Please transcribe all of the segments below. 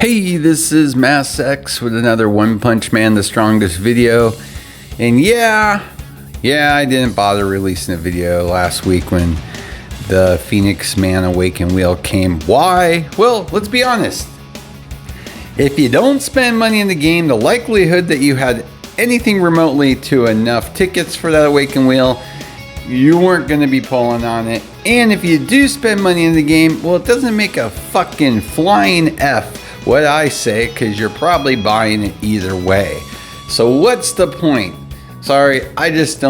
Hey, this is Mass X with another One Punch Man the Strongest video. And yeah, I didn't bother releasing a video last week when the Phoenix Man Awaken wheel came. Why? Well, let's be honest. If you don't spend money in the game, the likelihood that you had anything remotely to enough tickets for that Awaken wheel, you weren't going to be pulling on it. And if you do spend money in the game, well, it doesn't make a fucking flying F what I say, because you're probably buying it either way. So what's the point? Sorry, I just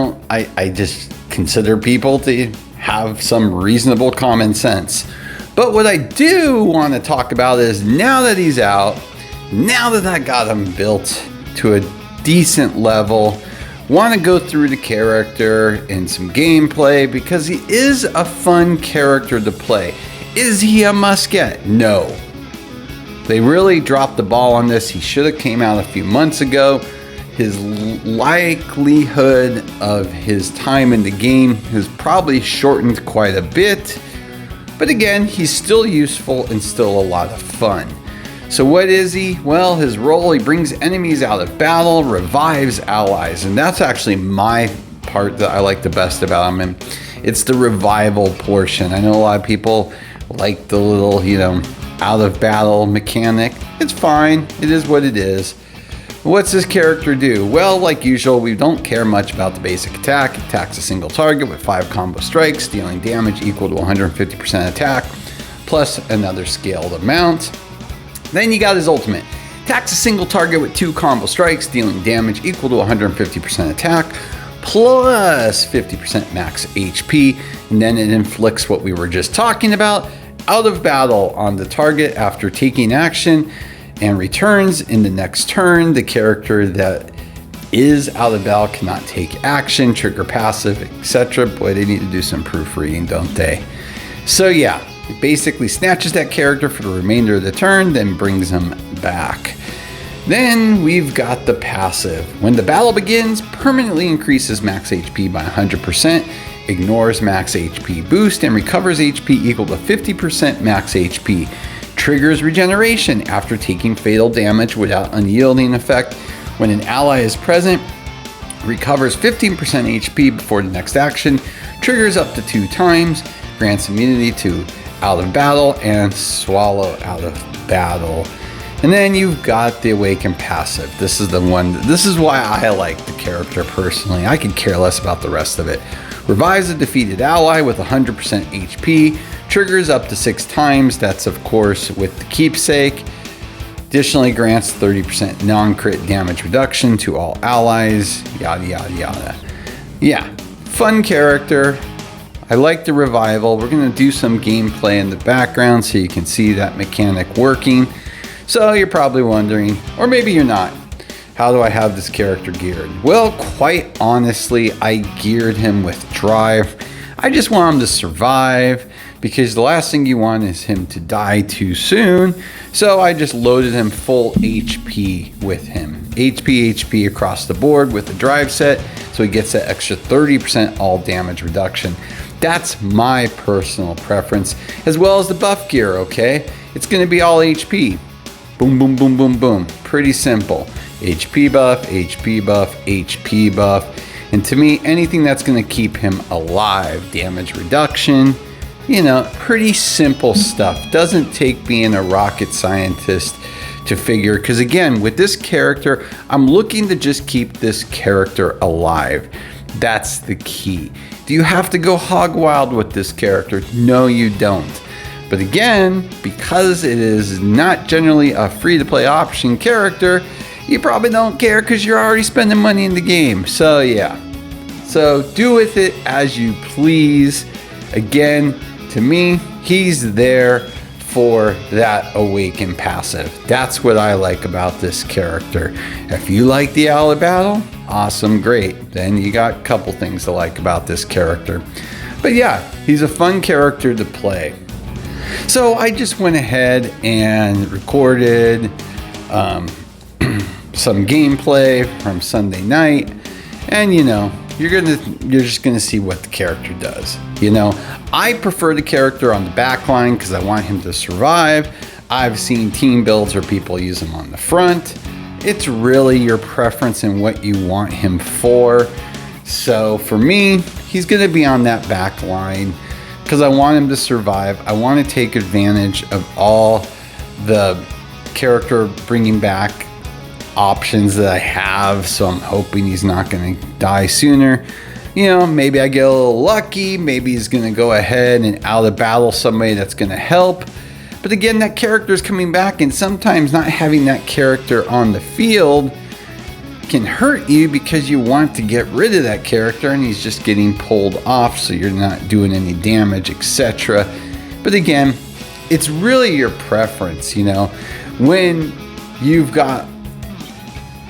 consider people to have some reasonable common sense. But what I do want to talk about is, now that he's out, now that I got him built to a decent level, want to go through the character and some gameplay, because he is a fun character to play. Is he a must-get? No. They really dropped the ball on this. He should have came out a few months ago. His likelihood of his time in the game has probably shortened quite a bit. But again, he's still useful and still a lot of fun. So what is he? Well, his role, he brings enemies out of battle, revives allies. And that's actually my part that I like the best about him. And it's the revival portion. I know a lot of people like the little, out of battle mechanic. It's fine. It is what it is. What's this character do? Well, like usual, we don't care much about the basic attack. It attacks a single target with 5 combo strikes, dealing damage equal to 150% attack, plus another scaled amount. Then you got his ultimate. Attacks a single target with 2 combo strikes, dealing damage equal to 150% attack, plus 50% max HP. And then it inflicts what we were just talking about, out of battle on the target after taking action, and returns in the next turn. The character that is out of battle cannot take action, trigger passive, etc. Boy, they need to do some proofreading, don't they? So yeah, it basically snatches that character for the remainder of the turn, then brings him back. Then we've got the passive. When the battle begins, permanently increases max HP by 100%, ignores max HP boost, and recovers HP equal to 50% max HP. Triggers regeneration after taking fatal damage without unyielding effect. When an ally is present, recovers 15% HP before the next action, triggers up to 2 times, grants immunity to out of battle and swallow out of battle. And then you've got the Awaken passive. This is the one, this is why I like the character personally. I could care less about the rest of it. Revives a defeated ally with 100% HP, triggers up to 6 times. That's of course with the keepsake. Additionally grants 30% non-crit damage reduction to all allies, yada yada yada. Yeah, fun character. I like the revival. We're gonna do some gameplay in the background so you can see that mechanic working. So you're probably wondering, or maybe you're not, how do I have this character geared? Well, quite honestly, I geared him with drive. I just want him to survive, because the last thing you want is him to die too soon. So I just loaded him full HP with him. HP across the board with the drive set, so he gets that extra 30% all damage reduction. That's my personal preference, as well as the buff gear, okay? It's gonna be all HP. Boom, boom, boom, boom, boom. Pretty simple. HP buff, HP buff, HP buff. And to me, anything that's gonna keep him alive, damage reduction, pretty simple stuff. Doesn't take being a rocket scientist to figure, because again, with this character, I'm looking to just keep this character alive. That's the key. Do you have to go hog wild with this character? No, you don't. But again, because it is not generally a free-to-play option character, you probably don't care because you're already spending money in the game. So yeah. So do with it as you please. Again, to me, he's there for that Awaken passive. That's what I like about this character. If you like the out of battle, awesome, great. Then you got a couple things to like about this character. But yeah, he's a fun character to play. So I just went ahead and recorded some gameplay from Sunday night, and you're just gonna see what the character does. I prefer the character on the back line because I want him to survive. I've seen team builds where people use him on the front. It's really your preference and what you want him for. So for me, he's going to be on that back line because I want him to survive. I want to take advantage of all the character bringing back options that I have. So I'm hoping he's not going to die sooner. You know, maybe I get a little lucky. Maybe he's going to go ahead and out of battle somebody that's going to help. But again, that character is coming back, and sometimes not having that character on the field can hurt you because you want to get rid of that character and he's just getting pulled off so you're not doing any damage, etc. But again, it's really your preference, you know. When you've got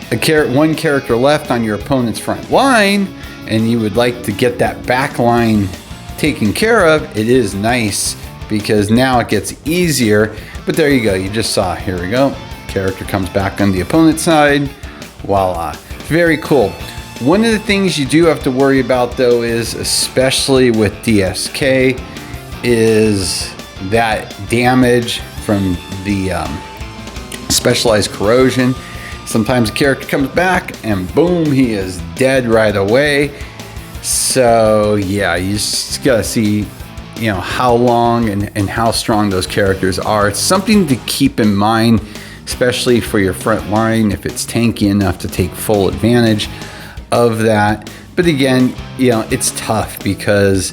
one character left on your opponent's front line and you would like to get that back line taken care of, it is nice because now it gets easier. But there you go, you just saw, here we go, character comes back on the opponent's side, voila, very cool. One of the things you do have to worry about though is, especially with DSK, is that damage from the specialized corrosion. Sometimes a character comes back and boom, he is dead right away. So yeah, you just gotta see, you know, how long and how strong those characters are. It's something to keep in mind, especially for your front line, if it's tanky enough to take full advantage of that. But again, you know, it's tough because,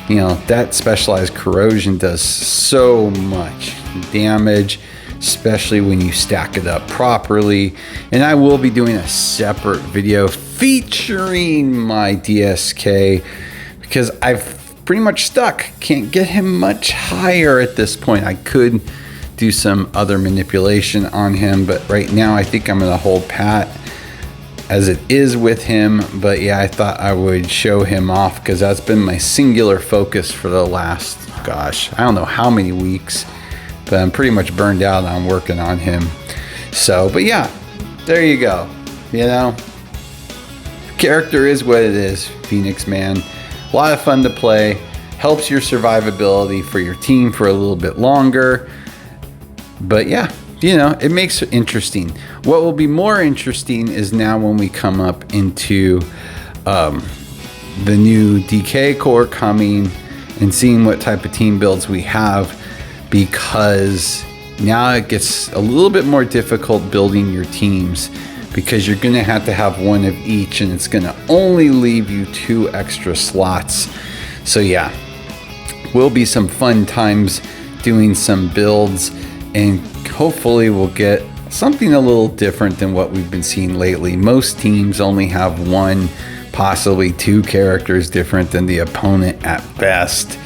you know, that specialized corrosion does so much damage, especially when you stack it up properly. And I will be doing a separate video featuring my DSK because I've pretty much stuck. Can't get him much higher at this point. I could do some other manipulation on him, but right now I think I'm going to hold pat as it is with him. But yeah, I thought I would show him off because that's been my singular focus for the last, gosh, I don't know how many weeks, but I'm pretty much burned out on working on him. So, but yeah, there you go. You know, character is what it is, Phoenix, man. A lot of fun to play, helps your survivability for your team for a little bit longer. But yeah, you know, it makes it interesting. What will be more interesting is now when we come up into the new DK core coming and seeing what type of team builds we have, because now it gets a little bit more difficult building your teams because you're going to have one of each and it's going to only leave you 2 extra slots. So yeah, will be some fun times doing some builds, and hopefully we'll get something a little different than what we've been seeing lately. Most teams only have 1, possibly 2 characters different than the opponent at best.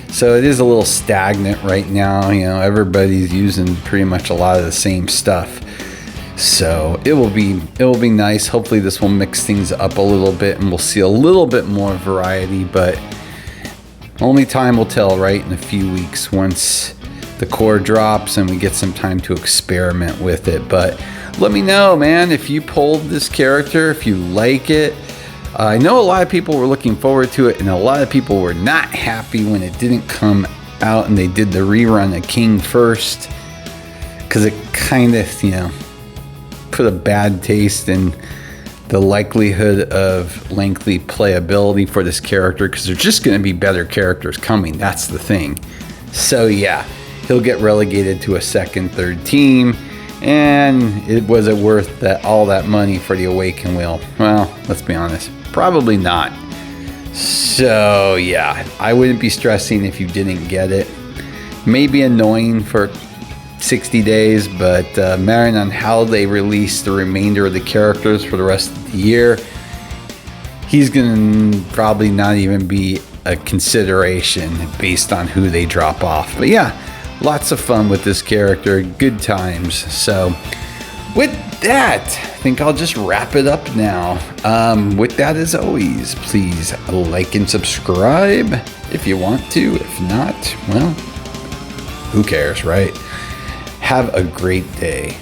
So it is a little stagnant right now. You know, everybody's using pretty much a lot of the same stuff. So it will be nice. Hopefully this will mix things up a little bit and we'll see a little bit more variety, but only time will tell, right? In a few weeks once the core drops and we get some time to experiment with it. But let me know, man, if you pulled this character, if you like it. I know a lot of people were looking forward to it and a lot of people were not happy when it didn't come out and they did the rerun of King first, because it kind of, you know, put a bad taste in the likelihood of lengthy playability for this character, because there's just going to be better characters coming. That's the thing. So yeah, he'll get relegated to a 2nd, 3rd team. And was it worth that all that money for the Awaken Wheel? Well, let's be honest, probably not. So yeah, I wouldn't be stressing if you didn't get it. Maybe annoying for 60 days, but mattering on how they release the remainder of the characters for the rest of the year, he's gonna probably not even be a consideration based on who they drop off. But yeah, lots of fun with this character, good times. So with that, I think I'll just wrap it up now. With that, as always, please like and subscribe if you want to. If not, well, who cares, right? Have a great day.